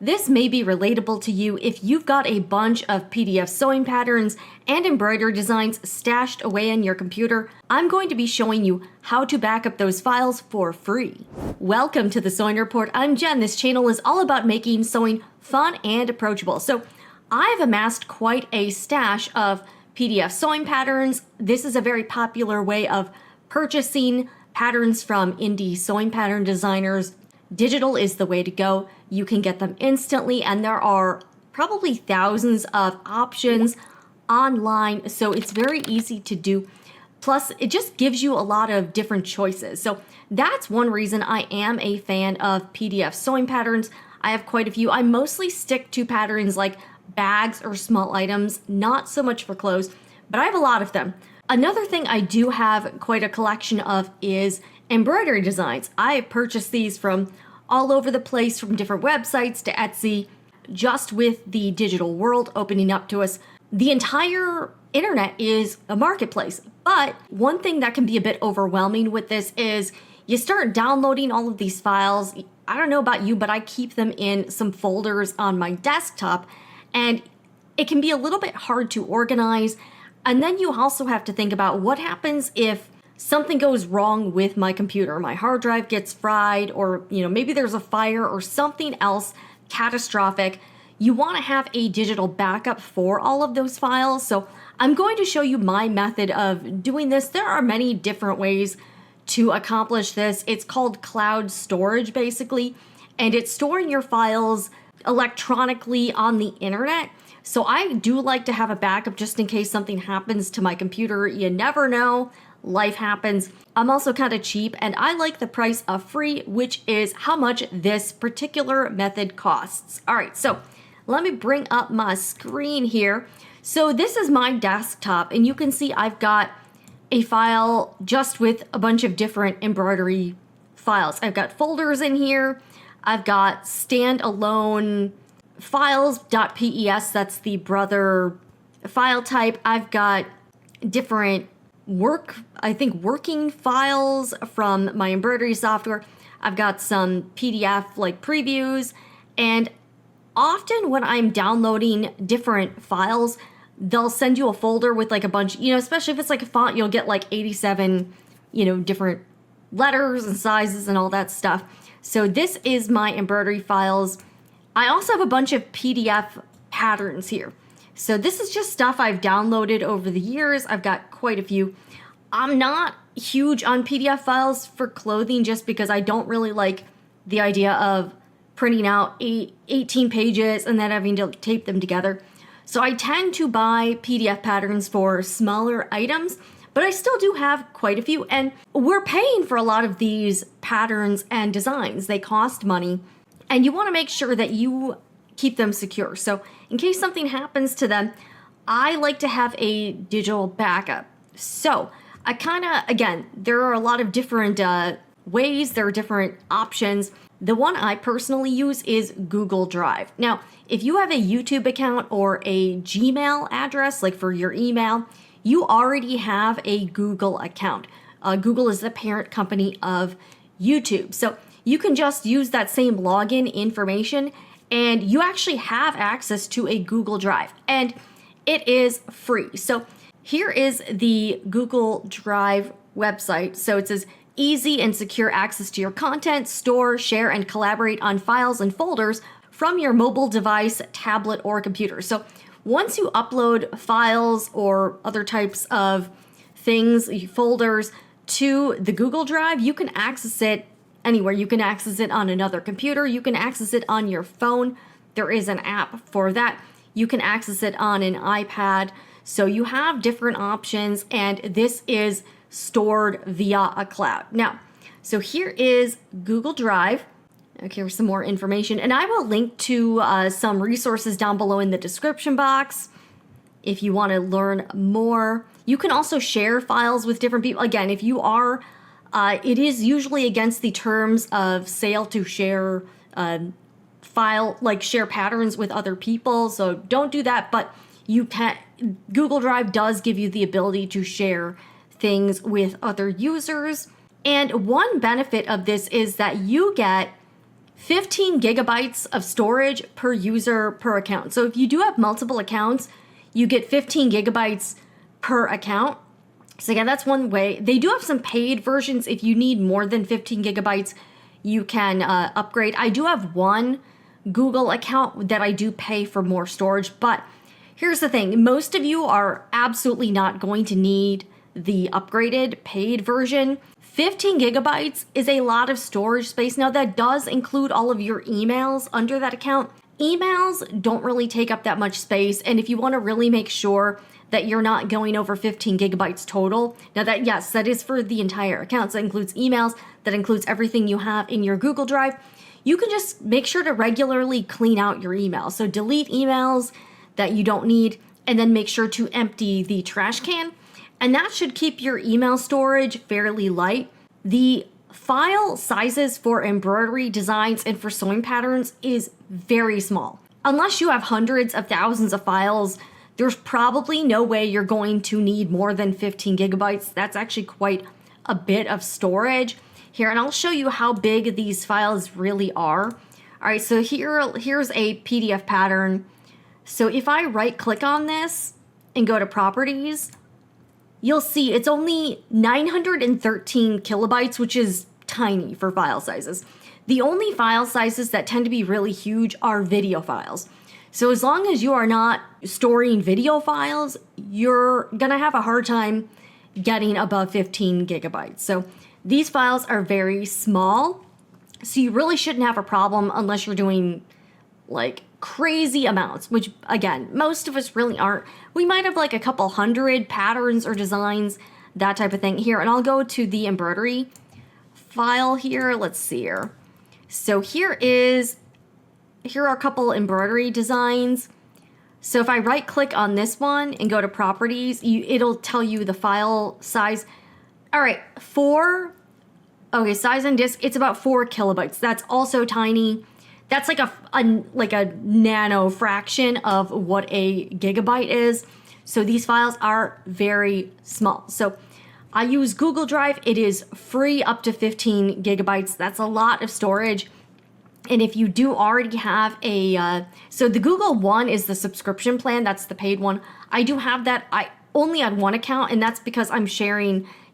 This may be relatable to you if you've got a bunch of PDF sewing patterns and embroidery designs stashed away on your computer. I'm going to be showing you how to back up those files for free. Welcome to the Sewing Report. I'm Jen. This channel is all about making sewing fun and approachable. So I've amassed quite a stash of PDF sewing patterns. This is a very popular way of purchasing patterns from indie sewing pattern designers. Digital is the way to go. You can get them instantly, and there are probably thousands of options online, so it's very easy to do. Plus, it just gives you a lot of different choices. So that's one reason I am a fan of PDF sewing patterns. I have quite a few. I mostly stick to patterns like bags or small items, not so much for clothes, but I have a lot of them. Another thing I do have quite a collection of is embroidery designs. I purchased these from all over the place, from different websites to Etsy. Just with the digital world opening up to us, the entire internet is a marketplace. But one thing that can be a bit overwhelming with this is you start downloading all of these files. I don't know about you, but I keep them in some folders on my desktop, and it can be a little bit hard to organize. And then you also have to think about what happens if something goes wrong with my computer. My hard drive gets fried, or maybe there's a fire or something else catastrophic. You want to have a digital backup for all of those files. So I'm going to show you my method of doing this. There are many different ways to accomplish this. It's called cloud storage, basically, and it's storing your files electronically on the internet. So I do like to have a backup just in case something happens to my computer. You never know. Life happens. I'm also kind of cheap, and I like the price of free, which is how much this particular method costs. All right, so let me bring up my screen here. So this is my desktop, and you can see I've got a file just with a bunch of different embroidery files. I've got folders in here. I've got standalone files.pes, that's the brother file type. I've got different working files from my embroidery software. I've got some PDF like previews, and often when I'm downloading different files, they'll send you a folder with like a bunch, especially if it's like a font, you'll get like 87, different letters and sizes and all that stuff. So this is my embroidery files. I also have a bunch of PDF patterns here. So this is just stuff I've downloaded over the years. I've got quite a few. I'm not huge on PDF files for clothing just because I don't really like the idea of printing out 18 pages and then having to tape them together. So I tend to buy PDF patterns for smaller items, but I still do have quite a few. And we're paying for a lot of these patterns and designs. They cost money, and you want to make sure that you keep them secure. So in case something happens to them, I like to have a digital backup. So I again, there are a lot of different ways, there are different options. The one I personally use is Google Drive. Now, if you have a YouTube account or a Gmail address, like for your email, you already have a Google account. Google is the parent company of YouTube. So you can just use that same login information, and you actually have access to a Google Drive, and it is free. So here is the Google Drive website. So it says easy and secure access to your content, store, share, and collaborate on files and folders from your mobile device, tablet, or computer. So once you upload files or other types of things, folders, to the Google Drive, you can access it anywhere. You can access it on another computer. You can access it on your phone. There is an app for that. You can access it on an iPad. So you have different options, and this is stored via a cloud. Now, so here is Google Drive. Okay, here's some more information, and I will link to some resources down below in the description box if you want to learn more. You can also share files with different people. Again, if you are, it is usually against the terms of sale to share share patterns with other people, so don't do that, but you can. Google Drive does give you the ability to share things with other users, and one benefit of this is that you get 15 gigabytes of storage per user per account. So if you do have multiple accounts, you get 15 gigabytes per account. So again, that's one way. They do have some paid versions. If you need more than 15 gigabytes, you can upgrade. I do have one Google account that I do pay for more storage, but here's the thing. Most of you are absolutely not going to need the upgraded paid version. 15 gigabytes is a lot of storage space. Now that does include all of your emails under that account. Emails don't really take up that much space. And if you want to really make sure that you're not going over 15 gigabytes total. Now that, yes, that is for the entire account. So that includes emails, that includes everything you have in your Google Drive. You can just make sure to regularly clean out your emails. So delete emails that you don't need, and then make sure to empty the trash can. And that should keep your email storage fairly light. The file sizes for embroidery designs and for sewing patterns is very small. Unless you have hundreds of thousands of files, there's probably no way you're going to need more than 15 gigabytes. That's actually quite a bit of storage. Here, and I'll show you how big these files really are. All right, so here's a PDF pattern. So if I right click on this and go to properties, you'll see it's only 913 kilobytes, which is tiny for file sizes. The only file sizes that tend to be really huge are video files. So as long as you are not storing video files, you're gonna have a hard time getting above 15 gigabytes. So these files are very small, so you really shouldn't have a problem unless you're doing like crazy amounts, which again, most of us really aren't. We might have like a couple hundred patterns or designs, that type of thing. Here, and I'll go to the embroidery file here. Let's see here. So here are a couple embroidery designs. So if I right click on this one and go to properties, it'll tell you the file size. All right, size and disk, it's about 4 kilobytes. That's also tiny. That's like a nano fraction of what a gigabyte is. So these files are very small. So I use Google Drive. It is free up to 15 gigabytes. That's a lot of storage. And if you do already have so the Google One is the subscription plan. That's the paid one. I do have that. I only had one account, and that's because I'm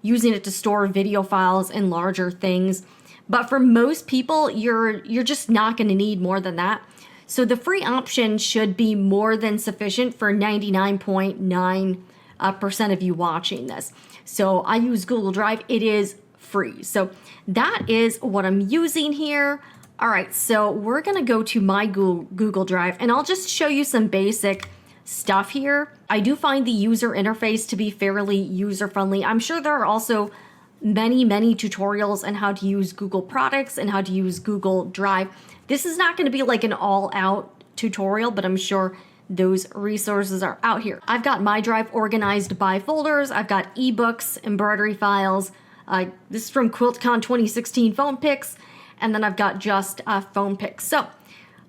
using it to store video files and larger things. But for most people, you're just not going to need more than that. So the free option should be more than sufficient for 99.9% of you watching this. So I use Google Drive. It is free. So that is what I'm using here. All right, so we're gonna go to my Google Drive, and I'll just show you some basic stuff here. I do find the user interface to be fairly user-friendly. I'm sure there are also many tutorials on how to use Google products and how to use Google Drive. This is not gonna be like an all-out tutorial, but I'm sure those resources are out here. I've got my drive organized by folders. I've got ebooks, embroidery files. This is from QuiltCon 2016 phone pics. And then I've got just phone pics. So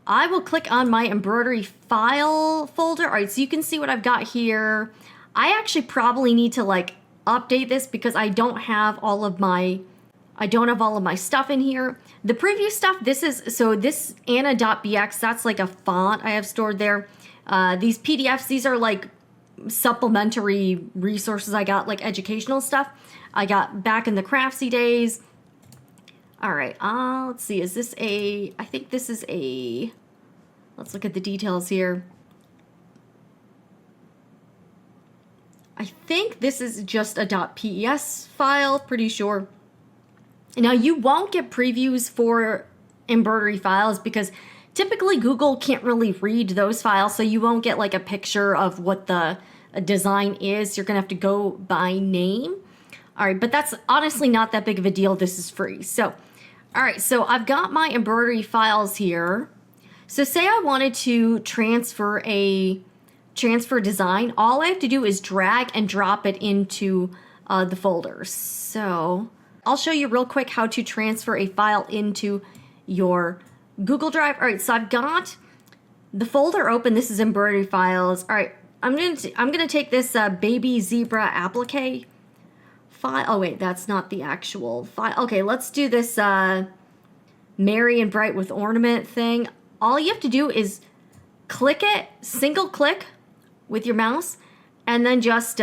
I will click on my embroidery file folder. All right, so you can see what I've got here. I actually probably need to like update this because I don't have all of my stuff in here. The preview stuff, this Anna.bx, that's like a font I have stored there. These PDFs, these are like supplementary resources I got, like educational stuff I got back in the craftsy days. All right, let's see, I think this is let's look at the details here. I think this is just a .pes file, pretty sure. Now you won't get previews for embroidery files because typically Google can't really read those files, so you won't get like a picture of what the design is. You're gonna have to go by name. All right, but that's honestly not that big of a deal. This is free. So, all right, so I've got my embroidery files here. So say I wanted to transfer design. All I have to do is drag and drop it into the folder. So I'll show you real quick how to transfer a file into your Google Drive. All right, so I've got the folder open. This is embroidery files. All right, I'm gonna take this baby zebra applique file. Oh wait, that's not the actual file. Okay, let's do this merry and bright with ornament thing, all you have to do is click it, single click with your mouse, and then just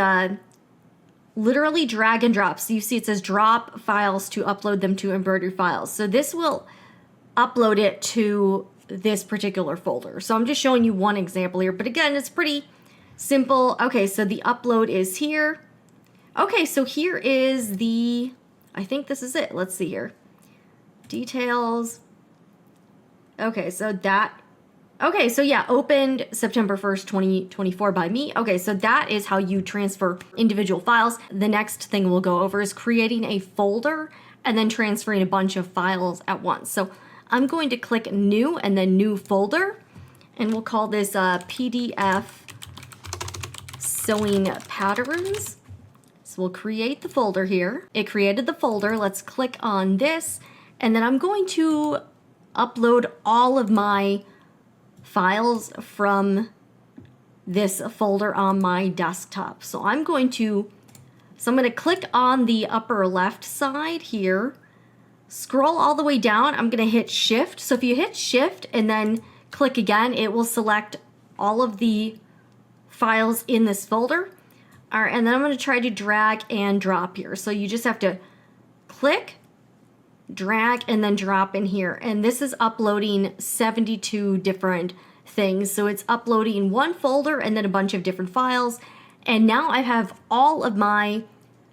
literally drag and drop. So you see it says drop files to upload them to embroidery files. So this will upload it to this particular folder. So I'm just showing you one example here, but again, it's pretty simple. Okay, so the upload is here. Okay, so here is the, I think this is it. Let's see here. Details. Okay, so that, okay, so yeah, opened September 1st, 2024 by me. Okay, so that is how you transfer individual files. The next thing we'll go over is creating a folder and then transferring a bunch of files at once. So I'm going to click new and then new folder, and we'll call this PDF sewing patterns. So we'll create the folder here. It created the folder. Let's click on this, and then I'm going to upload all of my files from this folder on my desktop. So I'm going to click on the upper left side here, scroll all the way down. I'm going to hit shift. So if you hit shift and then click again, it will select all of the files in this folder. All right, and then I'm going to try to drag and drop here. So you just have to click, drag, and then drop in here. And this is uploading 72 different things. So it's uploading one folder and then a bunch of different files. And now I have all of my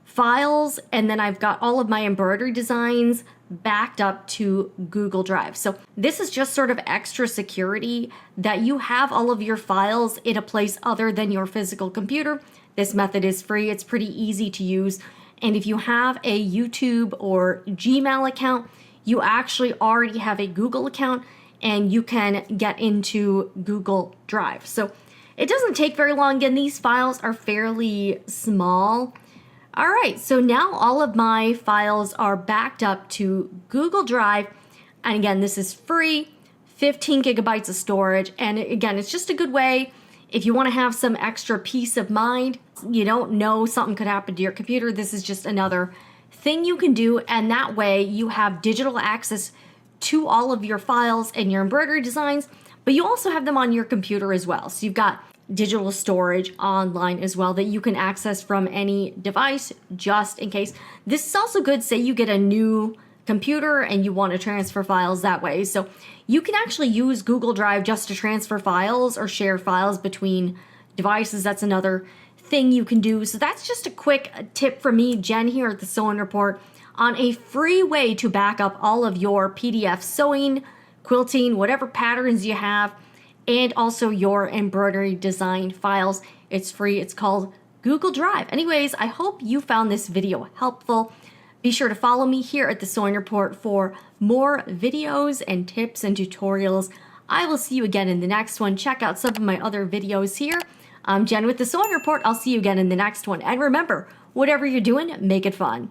files, and then I've got all of my embroidery designs backed up to Google Drive. So this is just sort of extra security that you have all of your files in a place other than your physical computer. This method is free. It's pretty easy to use. And if you have a YouTube or Gmail account, you actually already have a Google account and you can get into Google Drive. So it doesn't take very long. Again, these files are fairly small. All right, so now all of my files are backed up to Google Drive. And again, this is free, 15 gigabytes of storage. And again, it's just a good way if you want to have some extra peace of mind. You don't know something could happen to your computer. This is just another thing you can do. And that way you have digital access to all of your files and your embroidery designs, but you also have them on your computer as well. So you've got digital storage online as well that you can access from any device just in case. This is also good, say you get a new computer and you want to transfer files that way. So you can actually use Google Drive just to transfer files or share files between devices. That's another thing you can do. So that's just a quick tip from me, Jen, here at the Sewing Report, on a free way to back up all of your PDF sewing, quilting, whatever patterns you have, and also your embroidery design files. It's free. It's called Google Drive. Anyways, I hope you found this video helpful. Be sure to follow me here at the Sewing Report for more videos and tips and tutorials. I will see you again in the next one. Check out some of my other videos here. I'm Jen with the Sewing Report. I'll see you again in the next one. And remember, whatever you're doing, make it fun.